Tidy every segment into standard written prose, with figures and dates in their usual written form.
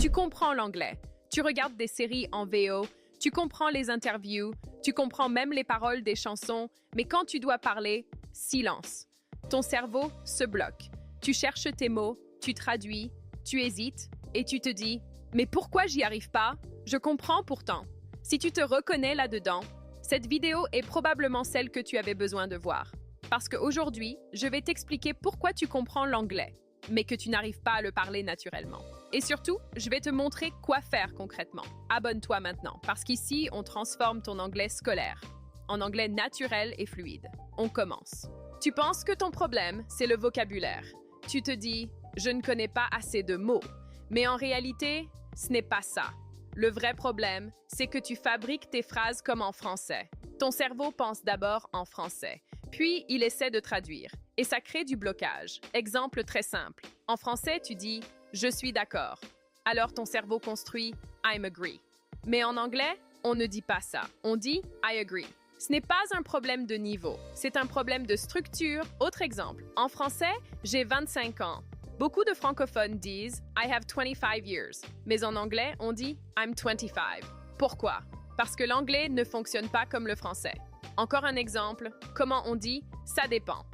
Tu comprends l'anglais. Tu regardes des séries en VO, tu comprends les interviews, tu comprends même les paroles des chansons, mais quand tu dois parler, silence. Ton cerveau se bloque. Tu cherches tes mots, tu traduis, tu hésites et tu te dis « Mais pourquoi j'y arrive pas? Je comprends pourtant. » Si tu te reconnais là-dedans, cette vidéo est probablement celle que tu avais besoin de voir. Parce qu'aujourd'hui, je vais t'expliquer pourquoi tu comprends l'anglais, mais que tu n'arrives pas à le parler naturellement. Et surtout, je vais te montrer quoi faire concrètement. Abonne-toi maintenant, parce qu'ici, on transforme ton anglais scolaire en anglais naturel et fluide. On commence. Tu penses que ton problème, c'est le vocabulaire. Tu te dis « Je ne connais pas assez de mots ». Mais en réalité, ce n'est pas ça. Le vrai problème, c'est que tu fabriques tes phrases comme en français. Ton cerveau pense d'abord en français, puis il essaie de traduire. Et ça crée du blocage. Exemple très simple. En français, tu dis « Je suis d'accord ». Alors ton cerveau construit « I'm agree ». Mais en anglais, on ne dit pas ça. On dit « I agree ». Ce n'est pas un problème de niveau, c'est un problème de structure. Autre exemple. En français, j'ai 25 ans. Beaucoup de francophones disent « I have 25 years », mais en anglais, on dit « I'm 25 ». Pourquoi? Parce que l'anglais ne fonctionne pas comme le français. Encore un exemple, comment on dit « ça dépend ».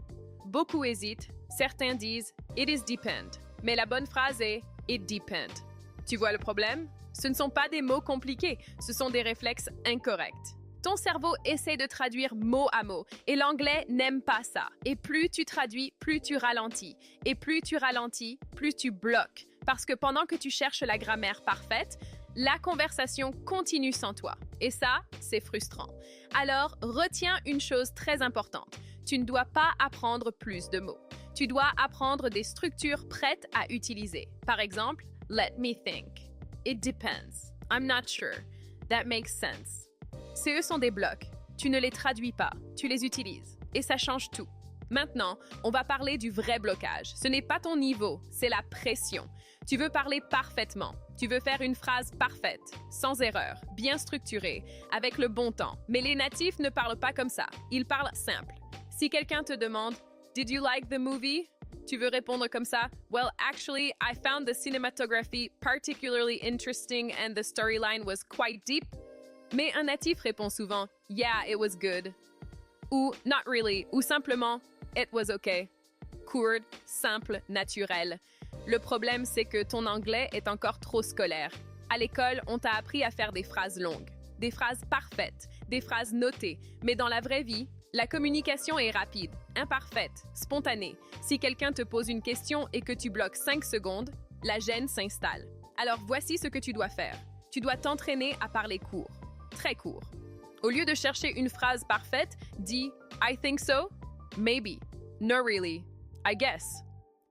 Beaucoup hésitent, certains disent « it is depend », mais la bonne phrase est « it depend ». Tu vois le problème? Ce ne sont pas des mots compliqués, ce sont des réflexes incorrects. Ton cerveau essaie de traduire mot à mot et l'anglais n'aime pas ça. Et plus tu traduis, plus tu ralentis. Et plus tu ralentis, plus tu bloques. Parce que pendant que tu cherches la grammaire parfaite, la conversation continue sans toi. Et ça, c'est frustrant. Alors, retiens une chose très importante. Tu ne dois pas apprendre plus de mots. Tu dois apprendre des structures prêtes à utiliser. Par exemple, « let me think »,« it depends »,« I'm not sure »,« that makes sense ». Ces sont des blocs. Tu ne les traduis pas, tu les utilises. Et ça change tout. Maintenant, on va parler du vrai blocage. Ce n'est pas ton niveau, c'est la pression. Tu veux parler parfaitement. Tu veux faire une phrase parfaite, sans erreur, bien structurée, avec le bon temps. Mais les natifs ne parlent pas comme ça. Ils parlent simple. Si quelqu'un te demande « Did you like the movie ?» Tu veux répondre comme ça « Well, actually, I found the cinematography particularly interesting and the storyline was quite deep. » Mais un natif répond souvent « Yeah, it was good » ou « Not really » ou simplement « It was okay ». Court, simple, naturel. Le problème, c'est que ton anglais est encore trop scolaire. À l'école, on t'a appris à faire des phrases longues, des phrases parfaites, des phrases notées. Mais dans la vraie vie, la communication est rapide, imparfaite, spontanée. Si quelqu'un te pose une question et que tu bloques 5 secondes, la gêne s'installe. Alors voici ce que tu dois faire. Tu dois t'entraîner à parler court. Très court. Au lieu de chercher une phrase parfaite, dis « I think so »,« maybe »,« no really »,« I guess ».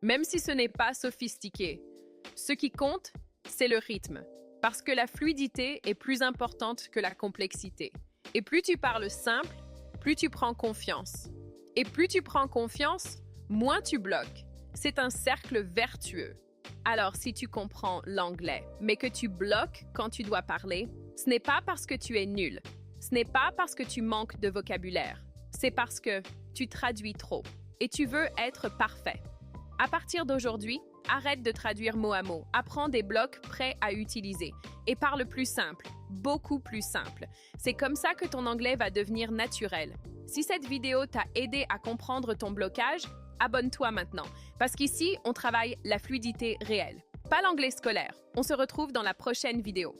Même si ce n'est pas sophistiqué. Ce qui compte, c'est le rythme. Parce que la fluidité est plus importante que la complexité. Et plus tu parles simple, plus tu prends confiance. Et plus tu prends confiance, moins tu bloques. C'est un cercle vertueux. Alors, si tu comprends l'anglais, mais que tu bloques quand tu dois parler, ce n'est pas parce que tu es nul. Ce n'est pas parce que tu manques de vocabulaire. C'est parce que tu traduis trop et tu veux être parfait. À partir d'aujourd'hui, arrête de traduire mot à mot. Apprends des blocs prêts à utiliser et parle plus simple, beaucoup plus simple. C'est comme ça que ton anglais va devenir naturel. Si cette vidéo t'a aidé à comprendre ton blocage, abonne-toi maintenant. Parce qu'ici, on travaille la fluidité réelle, pas l'anglais scolaire. On se retrouve dans la prochaine vidéo.